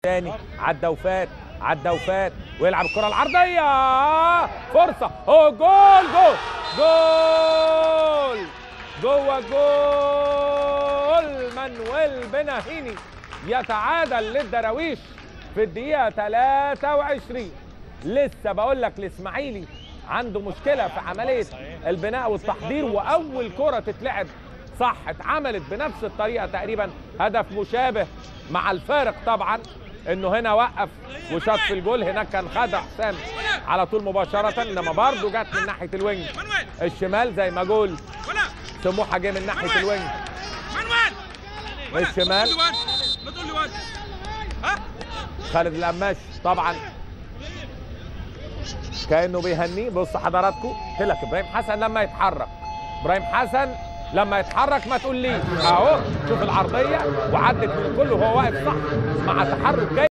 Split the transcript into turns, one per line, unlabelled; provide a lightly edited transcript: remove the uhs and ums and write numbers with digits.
تاني عدى وفات عدى وفات ويلعب الكرة العرضية، فرصة، هو جول جول جول جوه جول. مانويل بناهيني يتعادل للدراويش في الدقيقة 23. لسه بقول لك الاسماعيلي عنده مشكلة في عملية البناء والتحضير، وأول كرة تتلعب صح اتعملت بنفس الطريقة تقريبا، هدف مشابه مع الفارق طبعا انه هنا وقف وشاط في الجول، هناك كان خدع حسام على طول مباشرة، انما برضه جت من ناحية الوينج الشمال زي ما جول سموحة جه من ناحية الوينج الشمال. خالد القماش طبعا كأنه بيهنيه. بص حضراتكم قلت لك ابراهيم حسن لما يتحرك، ابراهيم حسن لما يتحرك ما تقوليش اهو، شوف العرضيه وعدت من الكل وهو واقف صح مع تحرك جاي.